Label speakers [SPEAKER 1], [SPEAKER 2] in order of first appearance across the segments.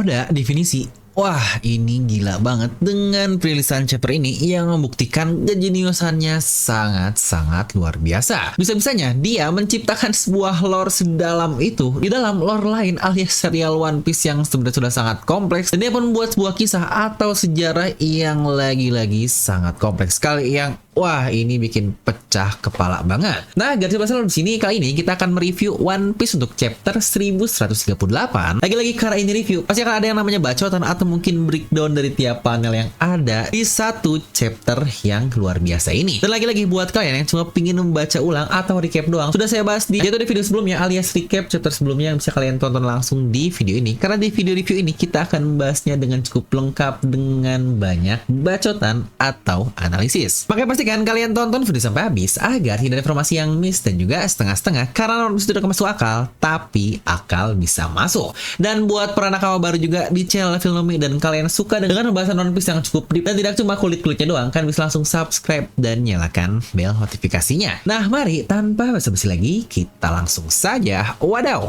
[SPEAKER 1] Oda definisi. Wah, ini gila banget dengan perilisan chapter ini yang membuktikan kejeniusannya sangat-sangat luar biasa. Bisa-bisanya dia menciptakan sebuah lore sedalam itu di dalam lore lain alias serial One Piece yang sebenarnya sudah sangat kompleks, dan dia pun membuat sebuah kisah atau sejarah yang lagi-lagi sangat kompleks sekali yang wah, ini bikin pecah kepala banget. Nah, garis besar di sini kali ini kita akan mereview One Piece untuk chapter 1138. Lagi-lagi karena ini review, pasti akan ada yang namanya bacotan atau mungkin breakdown dari tiap panel yang ada di satu chapter yang luar biasa ini. Dan lagi-lagi buat kalian yang cuma pingin membaca ulang atau recap doang, sudah saya bahas di video sebelumnya alias recap chapter sebelumnya yang bisa kalian tonton langsung di video ini. Karena di video review ini kita akan membahasnya dengan cukup lengkap dengan banyak bacotan atau analisis. Makanya pastikan kalian tonton video sampai habis agar tidak ada informasi yang miss dan juga setengah-setengah, karena One Piece tidak masuk akal, tapi akal bisa masuk. Dan buat para nakama baru juga di channel Filmi dan kalian suka dengan pembahasan One Piece yang cukup deep dan tidak cuma kulit-kulitnya doang, kan bisa langsung subscribe dan nyalakan bel notifikasinya. Nah, mari tanpa basa-basi lagi kita langsung saja wadaw.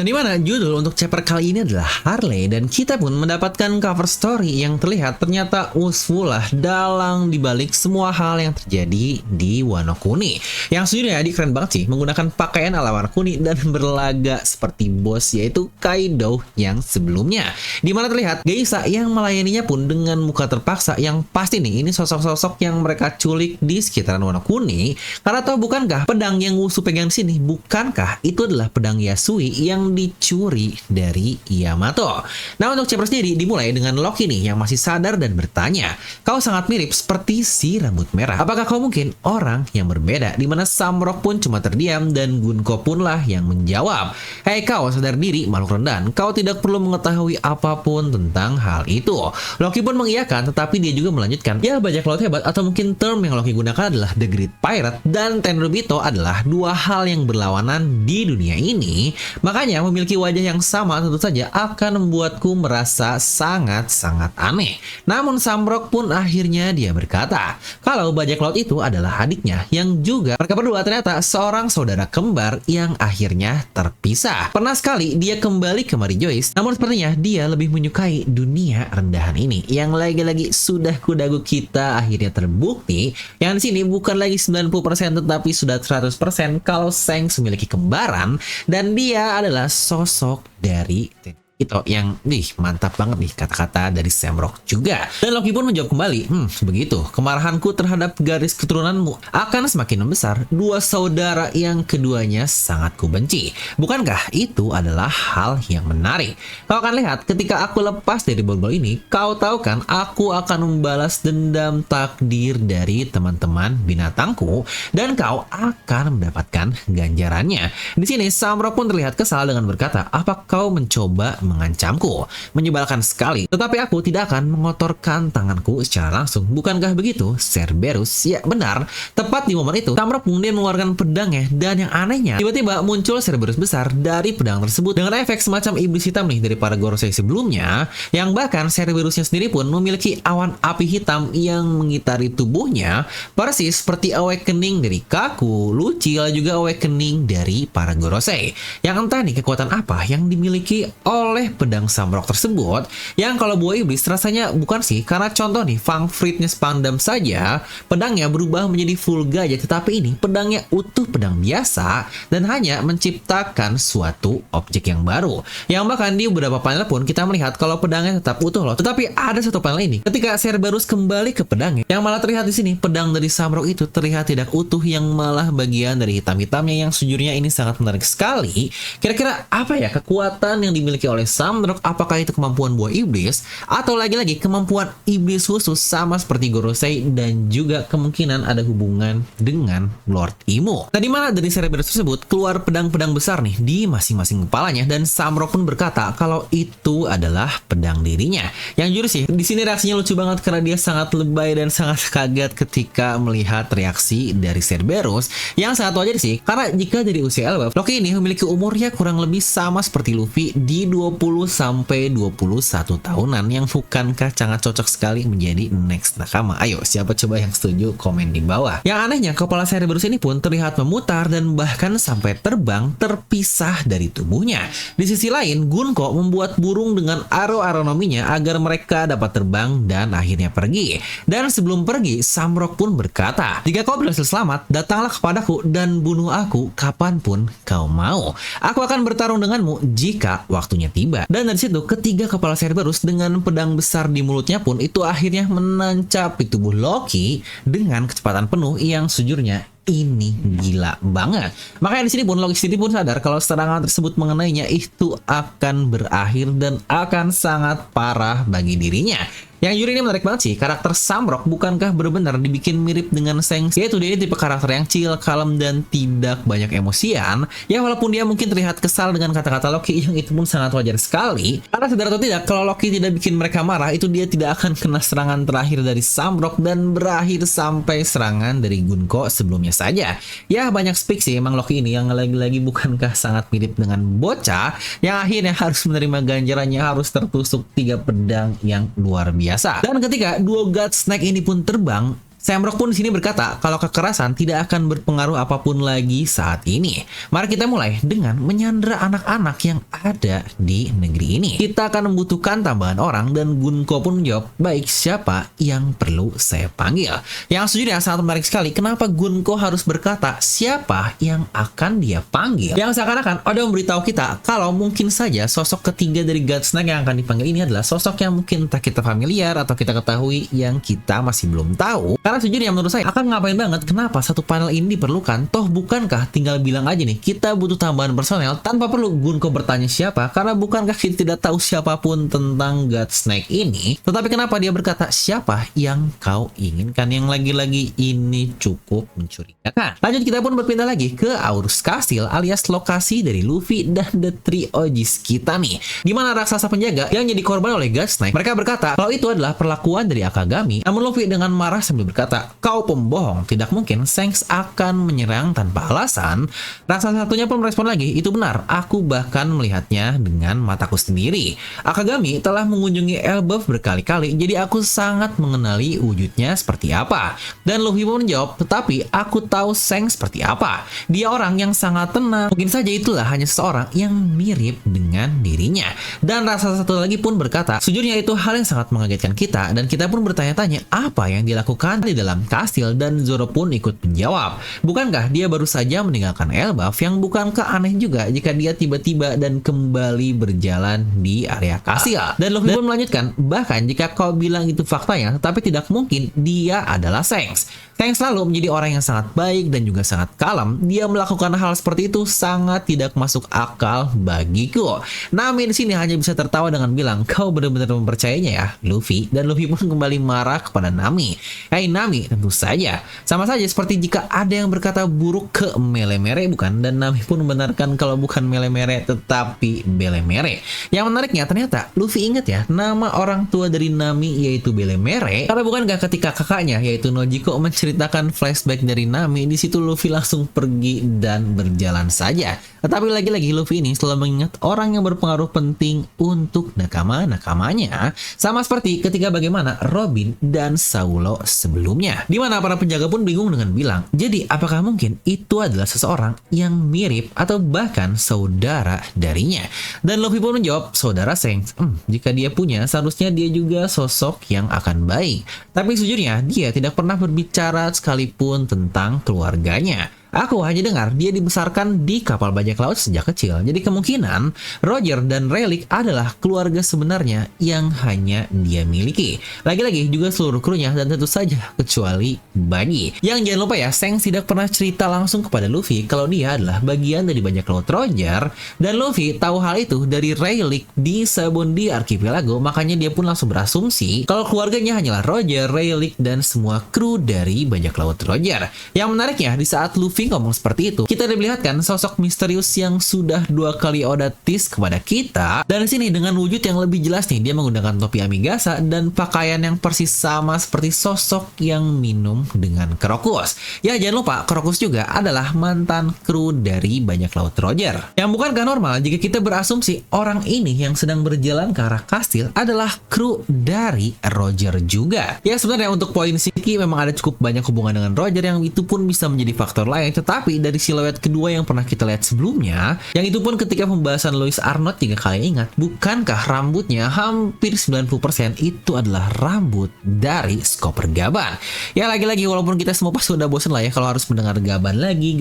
[SPEAKER 1] Dimana judul untuk chapter kali ini adalah Harley, dan kita pun mendapatkan cover story yang terlihat ternyata useful lah dalang dibalik semua hal yang terjadi di Wano Kuni. Yang sejujurnya dia keren banget sih, menggunakan pakaian ala Wano Kuni dan berlaga seperti bos yaitu Kaido yang sebelumnya. Dimana terlihat Geisha yang melayaninya pun dengan muka terpaksa, yang pasti nih ini sosok-sosok yang mereka culik di sekitaran Wano Kuni. Karena tahu bukankah pedang yang Wusu pegang di sini, bukankah itu adalah pedang Yasui yang dicuri dari Yamato. Nah, untuk chapter sendiri dimulai dengan Loki nih yang masih sadar dan bertanya, kau sangat mirip seperti si rambut merah. Apakah kau mungkin orang yang berbeda? Dimana Samrock pun cuma terdiam dan Gunko pun lah yang menjawab, hei kau sadar diri makhluk rendahan, kau tidak perlu mengetahui apapun tentang hal itu. Loki pun mengiyakan, tetapi dia juga melanjutkan, ya bajak laut hebat atau mungkin term yang Loki gunakan adalah The Great Pirate dan Tenryubito adalah dua hal yang berlawanan di dunia ini. Makanya memiliki wajah yang sama tentu saja akan membuatku merasa sangat-sangat aneh. Namun Samrock pun akhirnya dia berkata, kalau bajak laut itu adalah adiknya yang juga mereka berdua ternyata seorang saudara kembar yang akhirnya terpisah. Pernah sekali dia kembali ke Mary Joyce, namun sepertinya dia lebih menyukai dunia rendahan ini. Yang lagi-lagi sudah kudagu kita akhirnya terbukti yang di sini bukan lagi 90% tetapi sudah 100% kalau Shanks memiliki kembaran, dan dia adalah sosok dari itu yang mantap banget nih kata-kata dari Samrock juga. Dan Loki pun menjawab kembali, begitu, kemarahanku terhadap garis keturunanmu akan semakin membesar. Dua saudara yang keduanya sangat kubenci. Bukankah itu adalah hal yang menarik? Kau akan lihat ketika aku lepas dari borgol ini, kau tahu kan aku akan membalas dendam takdir dari teman-teman binatangku dan kau akan mendapatkan ganjarannya. Di sini Samrock pun terlihat kesal dengan berkata, apa kau mencoba mengancamku? Menyebalkan sekali. Tetapi aku tidak akan mengotorkan tanganku secara langsung. Bukankah begitu, Cerberus? Ya, benar. Tepat di momen itu, Samrock kemudian mengeluarkan pedangnya, dan yang anehnya, tiba-tiba muncul Cerberus besar dari pedang tersebut dengan efek semacam iblis hitam nih dari para Gorosei sebelumnya, yang bahkan Cerberusnya sendiri pun memiliki awan api hitam yang mengitari tubuhnya, persis seperti awakening dari Kaku, Lucci, lalu juga awakening dari para Gorosei. Yang entah nih kekuatan apa yang dimiliki oleh pedang Samrock tersebut, yang kalau buah iblis rasanya bukan sih, karena contoh nih Fang Fritnya Spandam saja pedangnya berubah menjadi full gajah, tetapi ini pedangnya utuh pedang biasa dan hanya menciptakan suatu objek yang baru, yang bahkan di beberapa panel pun kita melihat kalau pedangnya tetap utuh loh. Tetapi ada satu panel ini ketika Cerberus kembali ke pedangnya, yang malah terlihat di sini pedang dari Samrock itu terlihat tidak utuh, yang malah bagian dari hitam-hitamnya, yang sejujurnya ini sangat menarik sekali. Kira-kira apa ya kekuatan yang dimiliki oleh Samrock? Apakah itu kemampuan buah iblis atau lagi-lagi kemampuan iblis khusus sama seperti Gorosei, dan juga kemungkinan ada hubungan dengan Lord Imo. Nah, dimana dari Cerberus tersebut keluar pedang-pedang besar nih di masing-masing kepalanya, dan Samrock pun berkata kalau itu adalah pedang dirinya. Yang jujur sih di sini reaksinya lucu banget karena dia sangat lebay dan sangat kaget ketika melihat reaksi dari Cerberus, yang sangat wajar sih karena jika dari usia Elbaf, Loki ini memiliki umurnya kurang lebih sama seperti Luffy di 20 20-21 tahunan yang bukankah sangat cocok sekali menjadi next nakama? Ayo, siapa coba yang setuju komen di bawah. Yang anehnya, kepala Cerberus ini pun terlihat memutar dan bahkan sampai terbang terpisah dari tubuhnya. Di sisi lain, Gunko membuat burung dengan aro-aronominya agar mereka dapat terbang dan akhirnya pergi. Dan sebelum pergi, Samrock pun berkata, "Jika kau berhasil selamat, datanglah kepadaku dan bunuh aku kapanpun kau mau. Aku akan bertarung denganmu jika waktunya tiba." Dan dari situ, ketiga kepala Cerberus dengan pedang besar di mulutnya pun itu akhirnya menancap di tubuh Loki dengan kecepatan penuh yang sejujurnya ini gila banget. Makanya di sini pun Loki sendiri pun sadar kalau serangan tersebut mengenainya itu akan berakhir dan akan sangat parah bagi dirinya. Yang jujur ini menarik banget sih, karakter Samrock bukankah benar-benar dibikin mirip dengan Shanks, yaitu dia tipe karakter yang chill, kalem, dan tidak banyak emosian. Ya walaupun dia mungkin terlihat kesal dengan kata-kata Loki, yang itu pun sangat wajar sekali. Karena sadar atau tidak, kalau Loki tidak bikin mereka marah, itu dia tidak akan kena serangan terakhir dari Samrock dan berakhir sampai serangan dari Gunko sebelumnya saja. Ya banyak speak sih emang Loki ini yang lagi-lagi bukankah sangat mirip dengan bocah yang akhirnya harus menerima ganjarannya harus tertusuk 3 pedang yang luar biasa. Dan ketika dua God Snake ini pun terbang, Samrock pun di sini berkata kalau kekerasan tidak akan berpengaruh apapun lagi saat ini. Mari kita mulai dengan menyandera anak-anak yang ada di negeri ini. Kita akan membutuhkan tambahan orang dan Gunko pun menjawab, "Baik, siapa yang perlu saya panggil?" Yang sejujurnya sangat menarik sekali. Kenapa Gunko harus berkata siapa yang akan dia panggil? Yang seakan-akan ada memberitahu kita kalau mungkin saja sosok ketiga dari God Snake yang akan dipanggil ini adalah sosok yang mungkin entah kita familiar atau kita ketahui yang kita masih belum tahu. Karena sejujurnya menurut saya akan ngapain banget, kenapa satu panel ini diperlukan? Toh bukankah tinggal bilang aja nih kita butuh tambahan personel tanpa perlu Gunko bertanya siapa? Karena bukankah kita tidak tahu siapapun tentang God Snake ini? Tetapi kenapa dia berkata siapa yang kau inginkan? Yang lagi-lagi ini cukup mencurigakan. Lanjut kita pun berpindah lagi ke Aurus Castle alias lokasi dari Luffy dan The Three OGs kita nih, dimana raksasa penjaga yang jadi korban oleh God Snake. Mereka berkata kalau itu adalah perlakuan dari Akagami. Namun Luffy dengan marah sambil berkata, "Kau pembohong, tidak mungkin Shanks akan menyerang tanpa alasan." Raksasa satunya pun merespon lagi, "Itu benar, aku bahkan melihatnya dengan mataku sendiri. Akagami telah mengunjungi Elbaf berkali-kali, jadi aku sangat mengenali wujudnya seperti apa." Dan Luffy pun menjawab, "Tetapi aku tahu Shanks seperti apa. Dia orang yang sangat tenang. Mungkin saja itulah hanya seseorang yang mirip dengan dirinya." Dan raksasa satu lagi pun berkata, "Sejujurnya itu hal yang sangat mengagetkan kita, dan kita pun bertanya-tanya apa yang dilakukan di dalam kastil." Dan Zoro pun ikut menjawab, "Bukankah dia baru saja meninggalkan Elbaf? Yang bukankah aneh juga jika dia tiba-tiba dan kembali berjalan di area kastil?" Dan Luffy pun melanjutkan, "Bahkan jika kau bilang itu faktanya, tetapi tidak mungkin dia adalah Shanks. Shanks selalu menjadi orang yang sangat baik dan juga sangat kalem. Dia melakukan hal seperti itu sangat tidak masuk akal bagiku." Nami di sini hanya bisa tertawa dengan bilang, "Kau benar-benar mempercayainya ya, Luffy?" Dan Luffy pun kembali marah kepada Nami. "Hei Nami, tentu saja. Sama saja seperti jika ada yang berkata buruk ke Melemere, bukan?" Dan Nami pun membenarkan kalau bukan Melemere tetapi Belemere. Yang menariknya ternyata Luffy ingat ya nama orang tua dari Nami yaitu Belemere. Karena bukankah ketika kakaknya yaitu Nojiko menceritakan flashback dari Nami, di situ Luffy langsung pergi dan berjalan saja. Tetapi lagi-lagi Luffy ini selalu mengingat orang yang berpengaruh penting untuk nakama-nakamanya, sama seperti ketika bagaimana Robin dan Saulo sebelumnya. Dimana para penjaga pun bingung dengan bilang, jadi apakah mungkin itu adalah seseorang yang mirip atau bahkan saudara darinya? Dan Luffy pun menjawab, "Saudara Shanks, jika dia punya, seharusnya dia juga sosok yang akan baik. Tapi sejujurnya dia tidak pernah berbicara sekalipun tentang keluarganya. Aku hanya dengar dia dibesarkan di kapal bajak laut sejak kecil. Jadi kemungkinan Roger dan Relic adalah keluarga sebenarnya yang hanya dia miliki. Lagi-lagi juga seluruh krunya dan tentu saja kecuali Buggy. Yang jangan lupa ya, Shanks tidak pernah cerita langsung kepada Luffy kalau dia adalah bagian dari bajak laut Roger. Dan Luffy tahu hal itu dari Relic di Sabondi Archipelago. Makanya dia pun langsung berasumsi kalau keluarganya hanyalah Roger, Relic, dan semua kru dari bajak laut Roger. Yang menariknya di saat Luffy Luffy ngomong seperti itu, kita diperlihatkan sosok misterius yang sudah 2 kali Oda tease kepada kita. Dan di sini dengan wujud yang lebih jelas nih, dia menggunakan topi Amigasa dan pakaian yang persis sama seperti sosok yang minum dengan Crocus. Ya jangan lupa, Crocus juga adalah mantan kru dari bajak laut Roger. Yang bukankah normal jika kita berasumsi orang ini yang sedang berjalan ke arah kastil adalah kru dari Roger juga. Ya sebenarnya untuk poin Shiki memang ada cukup banyak hubungan dengan Roger yang itu pun bisa menjadi faktor lain, tetapi dari siluet kedua yang pernah kita lihat sebelumnya, yang itu pun ketika pembahasan Louis Arnold, jika kalian ingat, bukankah rambutnya hampir 90% itu adalah rambut dari Chopper Gaban. Ya lagi-lagi walaupun kita semua pasti udah bosen lah ya kalau harus mendengar Gaban lagi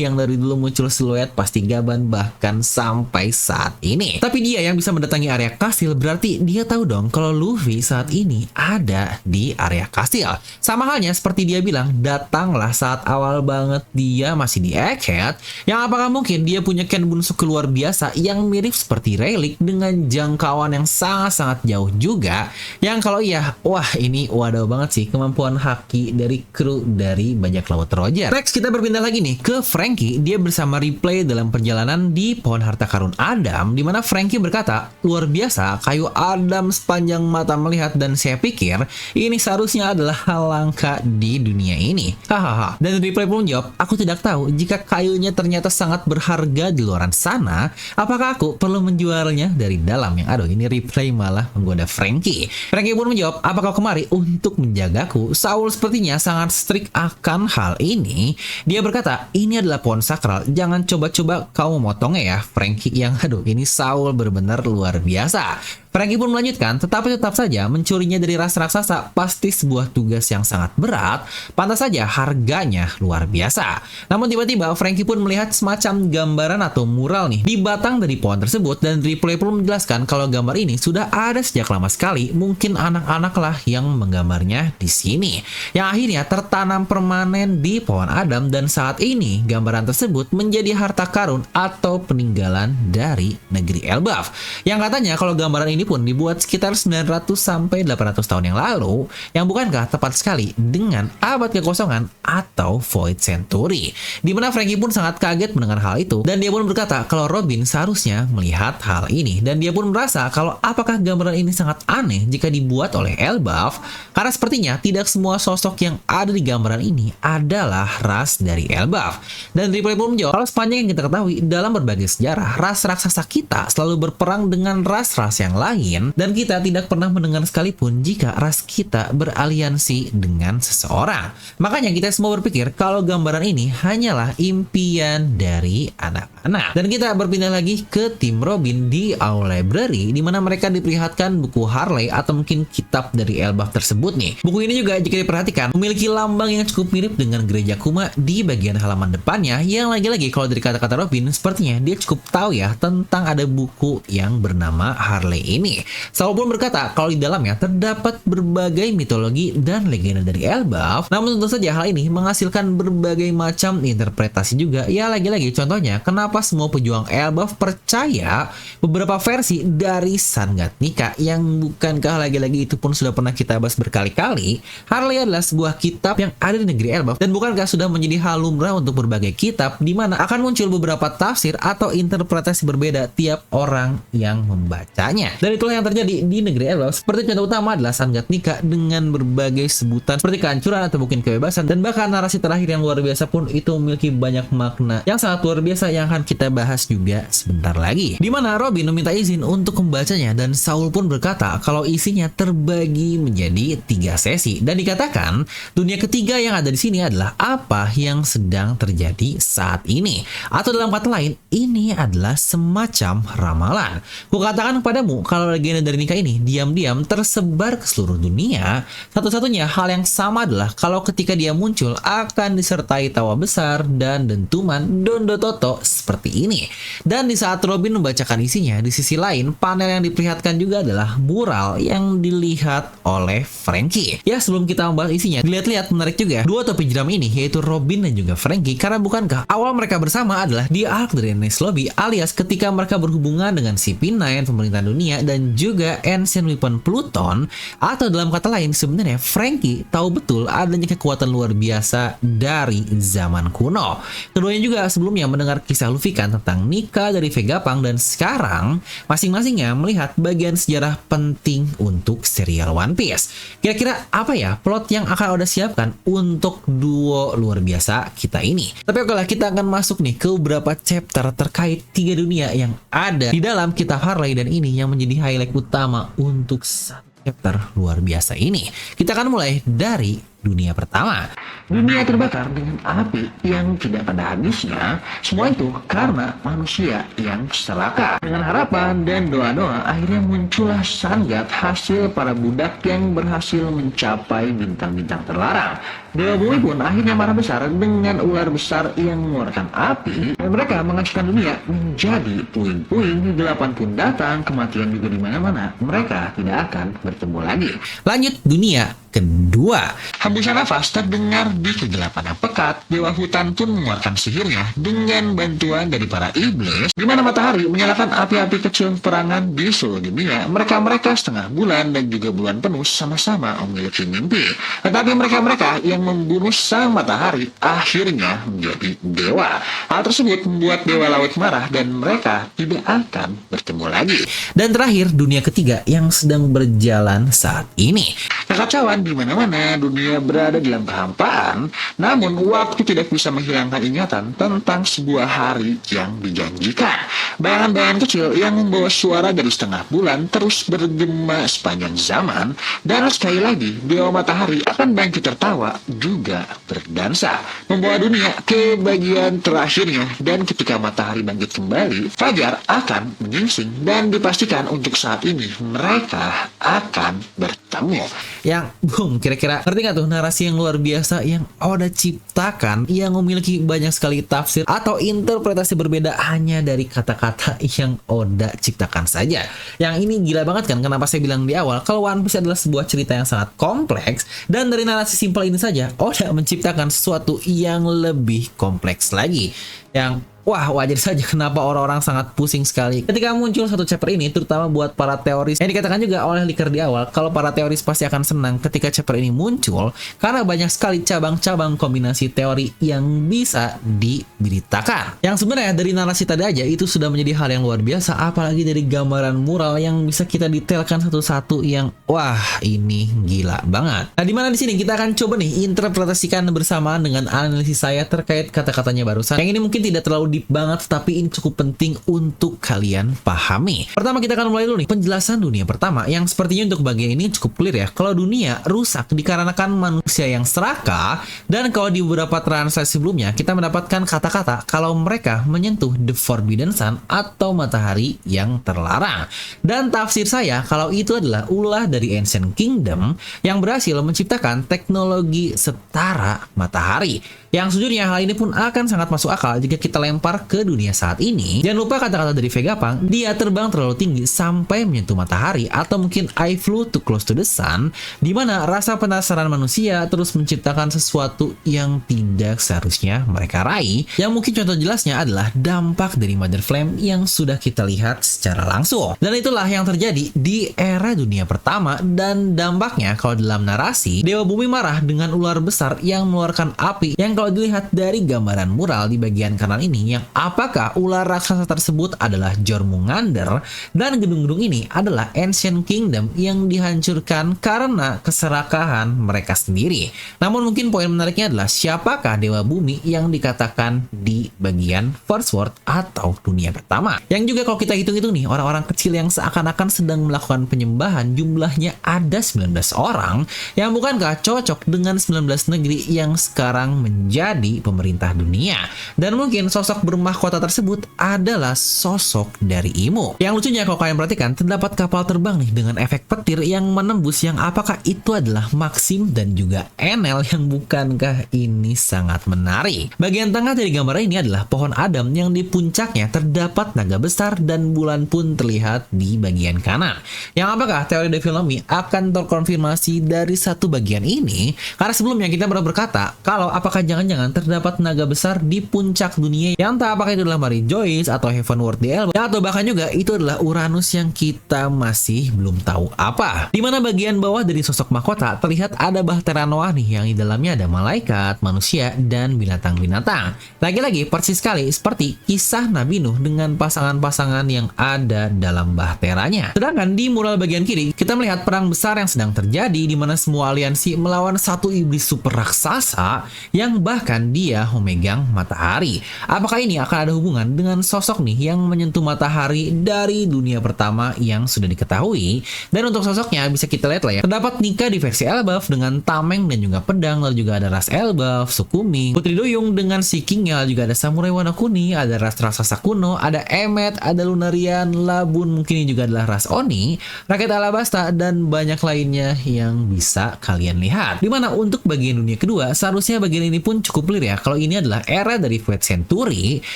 [SPEAKER 1] yang dari dulu muncul siluet pasti Gaban bahkan sampai saat ini. Tapi dia yang bisa mendatangi area kastil berarti dia tahu dong kalau Luffy saat ini ada di area kastil. Sama halnya seperti dia bilang, datanglah saat awal banget dia masih di Egghead, yang apakah mungkin dia punya Kenbunsuke luar biasa yang mirip seperti Rayleigh dengan jangkauan yang sangat-sangat jauh juga, yang kalau iya, wah ini wadaw banget sih kemampuan haki dari kru dari bajak laut Roger. Next kita berpindah lagi nih ke Franky. Dia bersama Ripley dalam perjalanan di pohon harta karun Adam, dimana Franky berkata, luar biasa kayu Adam sepanjang mata melihat dan saya pikir ini seharusnya adalah hal langka di dunia ini. Hahaha. Dan Ripley pun menjawab, aku tidak tahu jika kayunya ternyata sangat berharga di luaran sana, apakah aku perlu menjualnya dari dalam? Yang aduh ini Ripley malah menggoda Franky. Franky pun menjawab, apa kau kemari untuk menjagaku? Saul sepertinya sangat strict akan hal ini. Dia berkata, ini adalah pohon sakral, jangan coba-coba kau memotongnya ya Franky. Yang aduh ini Saul benar-benar luar biasa. Franky pun melanjutkan, tetapi tetap saja mencurinya dari ras raksasa pasti sebuah tugas yang sangat berat, pantas saja harganya luar biasa. Namun tiba-tiba Franky pun melihat semacam gambaran atau mural nih di batang dari pohon tersebut, dan Ripley pun menjelaskan kalau gambar ini sudah ada sejak lama sekali, mungkin anak-anak lah yang menggambarnya di sini, yang akhirnya tertanam permanen di pohon Adam, dan saat ini gambaran tersebut menjadi harta karun atau peninggalan dari negeri Elbaf, yang katanya kalau gambaran ini pun dibuat sekitar 900 sampai 800 tahun yang lalu, yang bukankah tepat sekali dengan abad kekosongan atau Void Century. Dimana Franky pun sangat kaget mendengar hal itu, dan dia pun berkata kalau Robin seharusnya melihat hal ini, dan dia pun merasa kalau apakah gambaran ini sangat aneh jika dibuat oleh Elbaf, karena sepertinya tidak semua sosok yang ada di gambaran ini adalah ras dari Elbaf. Dan Ripley pun menjawab kalau sepanjang yang kita ketahui dalam berbagai sejarah, ras raksasa kita selalu berperang dengan ras-ras yang lain, dan kita tidak pernah mendengar sekalipun jika ras kita beraliansi dengan seseorang. Makanya kita semua berpikir kalau gambaran ini hanyalah impian dari anak-anak. Dan kita berpindah lagi ke tim Robin di Owl Library, di mana mereka diperlihatkan buku Harley atau mungkin kitab dari Elbaf tersebut nih. Buku ini juga jika diperhatikan memiliki lambang yang cukup mirip dengan gereja Kuma di bagian halaman depannya, yang lagi-lagi kalau dari kata-kata Robin sepertinya dia cukup tahu ya tentang ada buku yang bernama Harley ini. Saul pun berkata kalau di dalamnya terdapat berbagai mitologi dan legenda dari Elbaf. Namun tentu saja hal ini menghasilkan berbagai macam interpretasi juga. Ya lagi-lagi contohnya kenapa semua pejuang Elbaf percaya beberapa versi dari Sangatnika, yang bukankah lagi-lagi itu pun sudah pernah kita bahas berkali-kali. Harley adalah sebuah kitab yang ada di negeri Elbaf, dan bukankah sudah menjadi hal lumrah untuk berbagai kitab di mana akan muncul beberapa tafsir atau interpretasi berbeda tiap orang yang membacanya. Dan itulah yang terjadi di negeri Elbaf. Seperti contoh utama adalah Sangatnika dengan berbagai sebutan seperti kehancuran atau mungkin kebebasan, dan bahkan narasi terakhir yang luar biasa pun itu memiliki banyak makna yang sangat luar biasa yang akan kita bahas juga sebentar lagi. Dimana Robin meminta izin untuk membacanya, dan Saul pun berkata kalau isinya terbagi menjadi 3 sesi, dan dikatakan dunia ketiga yang ada di sini adalah apa yang sedang terjadi saat ini, atau dalam kata lain ini adalah semacam ramalan. Kukatakan kepadamu kalau legenda dari Nika ini diam-diam tersebar ke seluruh dunia, satu-satunya hal yang sama adalah kalau ketika dia muncul akan disertai tawa besar dan dentuman Dondo Toto seperti ini. Dan di saat Robin membacakan isinya, di sisi lain panel yang diperlihatkan juga adalah mural yang dilihat oleh Franky. Ya sebelum kita membahas isinya, dilihat-lihat menarik juga dua topi jeram ini, yaitu Robin dan juga Franky, karena bukankah awal mereka bersama adalah di arc dari Enies Lobby, alias ketika mereka berhubungan dengan CP9 pemerintahan dunia dan juga Ancient Weapon Pluton, atau dalam kata lain sebenarnya Franky tahu betul adanya kekuatan luar biasa dari zaman kuno. Keduanya juga sebelumnya mendengar kisah Luffy kan tentang Nika dari Vegapunk, dan sekarang masing-masingnya melihat bagian sejarah penting untuk serial One Piece. Kira-kira apa ya plot yang akan Oda siapkan untuk duo luar biasa kita ini? Tapi oke lah, kita akan masuk nih ke beberapa chapter terkait 3 dunia yang ada di dalam kitab Harley, dan ini yang menjadi highlight utama untuk satu chapter luar biasa ini. Kita akan mulai dari dunia pertama. Dunia terbakar dengan api yang tidak ada habisnya. Semua itu karena manusia yang serakah. Dengan harapan dan doa-doa, akhirnya muncullah Sangat, hasil para budak yang berhasil mencapai bintang-bintang terlarang. Dewa Bumi pun akhirnya marah besar dengan ular besar yang mengeluarkan api, dan mereka menghancurkan dunia menjadi puing-puing. Kegelapan pun datang, kematian juga di mana-mana. Mereka tidak akan bertemu lagi. Lanjut dunia kedua. Hembusan nafas terdengar di kegelapan yang pekat. Dewa hutan pun mengeluarkan sihirnya dengan bantuan dari para iblis, di mana matahari menyalakan api-api kecil perangan di seluruh dunia. Mereka setengah bulan dan juga bulan penuh sama-sama memiliki mimpi. Tetapi mereka yang membunuh sang matahari akhirnya menjadi dewa. Hal tersebut membuat dewa laut marah dan mereka tidak akan bertemu lagi. Dan terakhir, dunia ketiga yang sedang berjalan saat ini. Kekacauan di mana-mana, dunia berada dalam kehampaan, namun waktu tidak bisa menghilangkan ingatan tentang sebuah hari yang dijanjikan. Bayangan-bayangan kecil yang membawa suara dari setengah bulan terus bergema sepanjang zaman, dan sekali lagi Dewa Matahari akan bangkit tertawa juga berdansa, membawa dunia ke bagian terakhirnya. Dan ketika matahari bangkit kembali, fajar akan menyingsing dan dipastikan untuk saat ini mereka akan bertemu. Yang boom, kira-kira ngerti gak tuh narasi yang luar biasa yang Oda ciptakan, yang memiliki banyak sekali tafsir atau interpretasi berbeda hanya dari kata-kata yang Oda ciptakan saja. Yang ini gila banget kan, kenapa saya bilang di awal kalau One Piece adalah sebuah cerita yang sangat kompleks, dan dari narasi simpel ini saja Oda menciptakan sesuatu yang lebih kompleks lagi. Yang wah, wajar saja kenapa orang-orang sangat pusing sekali ketika muncul satu chapter ini, terutama buat para teoris. Yang dikatakan juga oleh Licker di awal, kalau para teoris pasti akan senang ketika chapter ini muncul, karena banyak sekali cabang-cabang kombinasi teori yang bisa diberitakan. Yang sebenarnya dari narasi tadi aja itu sudah menjadi hal yang luar biasa, apalagi dari gambaran mural yang bisa kita detailkan satu-satu yang wah, ini gila banget. Nah, dimana di sini kita akan coba nih interpretasikan bersamaan dengan analisis saya terkait kata-katanya barusan. Yang ini mungkin tidak terlalu deep banget, tapi ini cukup penting untuk kalian pahami. Pertama, kita akan mulai dulu nih penjelasan dunia pertama, yang sepertinya untuk bagian ini cukup clear ya. Kalau dunia rusak dikarenakan manusia yang serakah, dan kalau di beberapa translasi sebelumnya kita mendapatkan kata-kata kalau mereka menyentuh the Forbidden Sun atau matahari yang terlarang. Dan tafsir saya kalau itu adalah ulah dari Ancient Kingdom yang berhasil menciptakan teknologi setara matahari. Yang sejujurnya hal ini pun akan sangat masuk akal jika kita lempar ke dunia saat ini. Jangan lupa kata-kata dari Vegapunk, dia terbang terlalu tinggi sampai menyentuh matahari, atau mungkin I flew too close to the sun, di mana rasa penasaran manusia terus menciptakan sesuatu yang tidak seharusnya mereka raih. Yang mungkin contoh jelasnya adalah dampak dari Mother Flame yang sudah kita lihat secara langsung. Dan itulah yang terjadi di era dunia pertama, dan dampaknya kalau dalam narasi, Dewa Bumi marah dengan ular besar yang mengeluarkan api, yang kalau dilihat dari gambaran mural di bagian kanan ini, yang apakah ular raksasa tersebut adalah Jormungandr, dan gedung-gedung ini adalah Ancient Kingdom yang dihancurkan karena keserakahan mereka sendiri. Namun mungkin poin menariknya adalah siapakah Dewa Bumi yang dikatakan di bagian First World atau dunia pertama, yang juga kalau kita hitung-hitung nih, orang-orang kecil yang seakan-akan sedang melakukan penyembahan jumlahnya ada 19 orang, yang bukankah cocok dengan 19 negeri yang sekarang menjadi pemerintah dunia. Dan mungkin sosok bermahkota tersebut adalah sosok dari Imo. Yang lucunya kalau kalian perhatikan, terdapat kapal terbang nih dengan efek petir yang menembus, yang apakah itu adalah Maxim dan juga Enel, yang bukankah ini sangat menarik. Bagian tengah dari gambar ini adalah pohon Adam yang di puncaknya terdapat naga besar, dan bulan pun terlihat di bagian kanan. Yang apakah teori Devilnomi akan terkonfirmasi dari satu bagian ini? Karena sebelumnya kita baru berkata kalau apakah jangan-jangan terdapat naga besar di puncak dunia Yang entah apakah itu adalah Mary Joyce atau Heavenward di Elba, atau bahkan juga itu adalah Uranus yang kita masih belum tahu apa. Di mana bagian bawah dari sosok mahkota terlihat ada Bahtera Noah nih, yang di dalamnya ada malaikat, manusia, dan binatang-binatang. Lagi-lagi persis sekali seperti kisah Nabi Nuh dengan pasangan-pasangan yang ada dalam bahteranya. Sedangkan di mural bagian kiri kita melihat perang besar yang sedang terjadi, di mana semua aliansi melawan satu iblis super raksasa yang bahkan dia memegang matahari. Apakah ini akan ada hubungan dengan sosok nih yang menyentuh matahari dari dunia pertama yang sudah diketahui? Dan untuk sosoknya bisa kita lihat lah ya, terdapat Nika di versi Elbaf dengan tameng dan juga pedang, lalu juga ada ras Elbaf, Sukuming, Putri Duyung dengan si Kingel, juga ada Samurai Wonokuni, ada ras raksasa kuno, ada Emmet, ada Lunarian, Labun, mungkin ini juga adalah ras Oni, rakyat Alabasta, dan banyak lainnya yang bisa kalian lihat. Dimana untuk bagian dunia kedua, seharusnya bagian ini pun cukup clear ya, kalau ini adalah era dari Fate Century,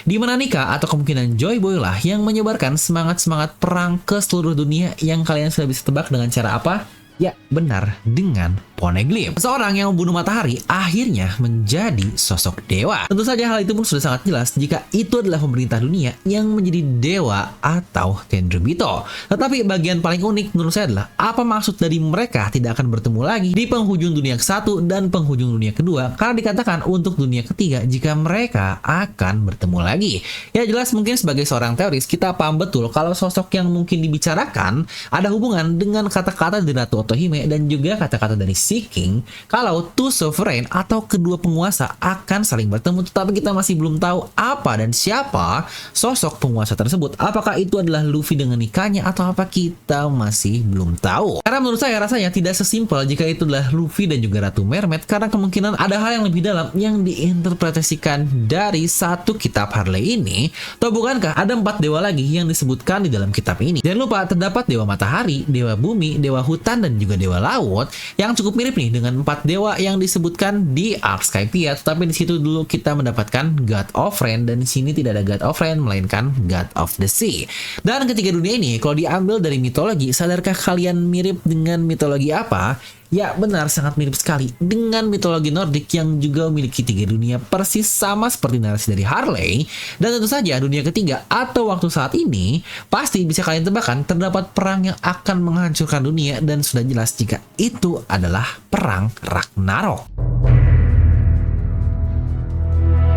[SPEAKER 1] di mana Nika atau kemungkinan Joy Boy lah yang menyebarkan semangat-semangat perang ke seluruh dunia, yang kalian sudah bisa tebak dengan cara apa? Ya, benar, dengan Poneglyph. Seorang yang membunuh matahari akhirnya menjadi sosok dewa. Tentu saja hal itu pun sudah sangat jelas jika itu adalah pemerintah dunia yang menjadi dewa atau Tenryubito. Tetapi bagian paling unik menurut saya adalah apa maksud dari mereka tidak akan bertemu lagi di penghujung dunia ke-1 dan penghujung dunia kedua, karena dikatakan untuk dunia ketiga jika mereka akan bertemu lagi. Ya jelas mungkin sebagai seorang teoris kita paham betul kalau sosok yang mungkin dibicarakan ada hubungan dengan kata-kata dari Ratu Otohime dan juga kata-kata dari Seeking, kalau two sovereign atau kedua penguasa akan saling bertemu, tetapi kita masih belum tahu apa dan siapa sosok penguasa tersebut. Apakah itu adalah Luffy dengan Nikanya atau apa, kita masih belum tahu. Karena menurut saya rasanya tidak sesimpel jika itu adalah Luffy dan juga Ratu Mermaid, karena kemungkinan ada hal yang lebih dalam yang diinterpretasikan dari satu kitab Harley ini. Atau bukankah ada 4 dewa lagi yang disebutkan di dalam kitab ini? Jangan lupa terdapat dewa matahari, dewa bumi, dewa hutan, dan juga dewa laut yang cukup mirip nih dengan 4 dewa yang disebutkan di Arc Skypiea. Tapi di situ dulu kita mendapatkan God of Rain, dan di sini tidak ada God of Rain melainkan God of the Sea. Dan ketiga dunia ini kalau diambil dari mitologi, sadarkah kalian mirip dengan mitologi apa? Ya benar, sangat mirip sekali dengan mitologi Nordik yang juga memiliki 3 dunia persis sama seperti narasi dari Harley. Dan tentu saja dunia ketiga atau waktu saat ini pasti bisa kalian tebakkan terdapat perang yang akan menghancurkan dunia, dan sudah jelas jika itu adalah perang Ragnarok.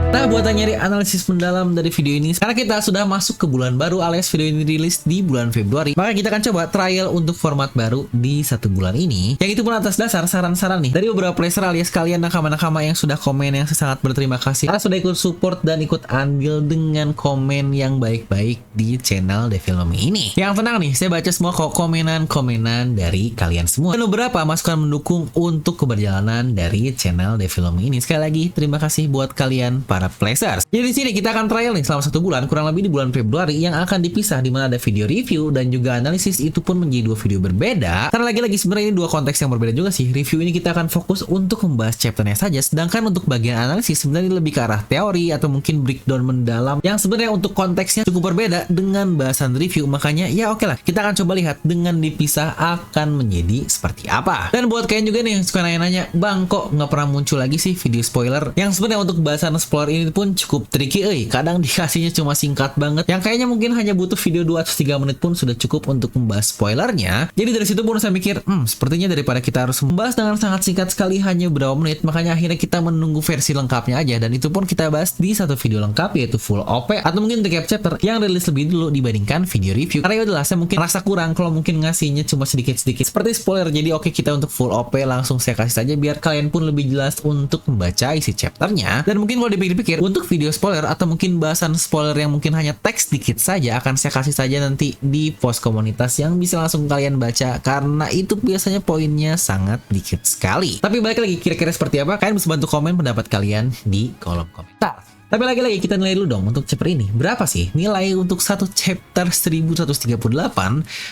[SPEAKER 1] Nah, buat yang nyari analisis mendalam dari video ini, karena kita sudah masuk ke bulan baru alias video ini rilis di bulan Februari, maka kita akan coba trial untuk format baru di 1 bulan ini. Yang itu pun atas dasar saran-saran nih dari beberapa player alias kalian nakama-nakama yang sudah komen, yang saya sangat berterima kasih karena sudah ikut support dan ikut andil dengan komen yang baik-baik di channel Devilme ini. Yang tenang nih, saya baca semua kok komenan-komenan dari kalian semua, dan beberapa masukan mendukung untuk keberjalanan dari channel Devilme ini. Sekali lagi terima kasih buat kalian para players. Jadi di sini kita akan trial nih selama 1 bulan, kurang lebih di bulan Februari, yang akan dipisah di mana ada video review dan juga analisis. Itu pun menjadi 2 video berbeda. Karena lagi-lagi sebenarnya ini 2 konteks yang berbeda juga sih. Review ini kita akan fokus untuk membahas chapternya saja, sedangkan untuk bagian analisis sebenarnya lebih ke arah teori atau mungkin breakdown mendalam yang sebenarnya untuk konteksnya cukup berbeda dengan bahasan review. Makanya ya oke lah, kita akan coba lihat dengan dipisah akan menjadi seperti apa. Dan buat kalian juga nih yang suka nanya-nanya, bang kok nggak pernah muncul lagi sih video spoiler, yang sebenarnya untuk bahasan spoiler ini pun cukup tricky, kadang dikasihnya cuma singkat banget, yang kayaknya mungkin hanya butuh video 2 atau 3 menit pun sudah cukup untuk membahas spoilernya. Jadi dari situ pun saya mikir, sepertinya daripada kita harus membahas dengan sangat singkat sekali hanya beberapa menit, makanya akhirnya kita menunggu versi lengkapnya aja, dan itu pun kita bahas di 1 video lengkap, yaitu full OP atau mungkin recap chapter yang rilis lebih dulu dibandingkan video review. Karena yaudahlah, saya mungkin rasa kurang kalau mungkin ngasihnya cuma sedikit-sedikit seperti spoiler. Jadi oke, kita untuk full OP langsung saya kasih saja biar kalian pun lebih jelas untuk membaca isi chapternya. Dan mungkin kalau dipikir-pikir untuk video spoiler atau mungkin bahasan spoiler yang mungkin hanya teks dikit saja, akan saya kasih saja nanti di post komunitas yang bisa langsung kalian baca, karena itu biasanya poinnya sangat dikit sekali. Tapi balik lagi, kira-kira seperti apa? Kalian bisa bantu komen pendapat kalian di kolom komentar. Tapi lagi-lagi kita nilai dulu dong untuk chapter ini. Berapa sih nilai untuk 1 chapter 1138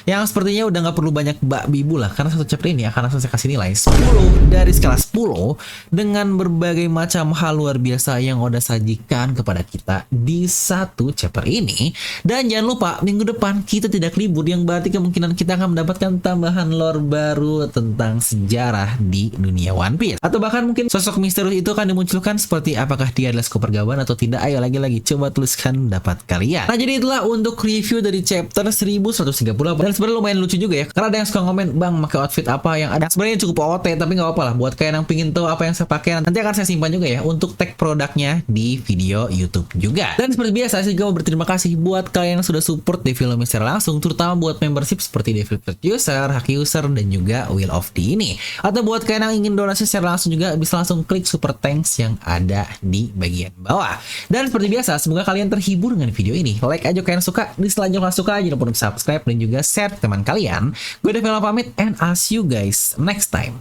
[SPEAKER 1] yang sepertinya udah nggak perlu banyak bibu lah, karena 1 chapter ini akan langsung saya kasih nilai 10 dari skala 10 dengan berbagai macam hal luar biasa yang udah sajikan kepada kita di 1 chapter ini. Dan jangan lupa minggu depan kita tidak libur, yang berarti kemungkinan kita akan mendapatkan tambahan lore baru tentang sejarah di dunia One Piece. Atau bahkan mungkin sosok misterius itu akan dimunculkan, seperti apakah dia adalah Chopper Gawan atau tidak? Ayo lagi-lagi coba tuliskan pendapat kalian. Nah, jadi itulah untuk review dari chapter 1138. Dan sebenarnya lumayan lucu juga ya, karena ada yang suka komen, "Bang, pakai outfit apa?" Yang ada sebenarnya cukup OOT, tapi nggak apa-apa lah. Buat kalian yang pingin tahu apa yang saya pakai, nanti akan saya simpan juga ya untuk tag produknya di video YouTube juga. Dan seperti biasa, saya juga mau berterima kasih buat kalian yang sudah support di film secara langsung, terutama buat membership seperti Developed User, Hack User, dan juga Wheel of D ini. Atau buat kalian yang ingin donasi secara langsung juga bisa langsung klik super thanks yang ada di bagian bawah. Dan seperti biasa, semoga kalian terhibur dengan video ini. Like aja kalian suka, dislike kalau suka, jangan lupa untuk subscribe dan juga share ke teman kalian. Gue Devela pamit, and I'll see you guys next time.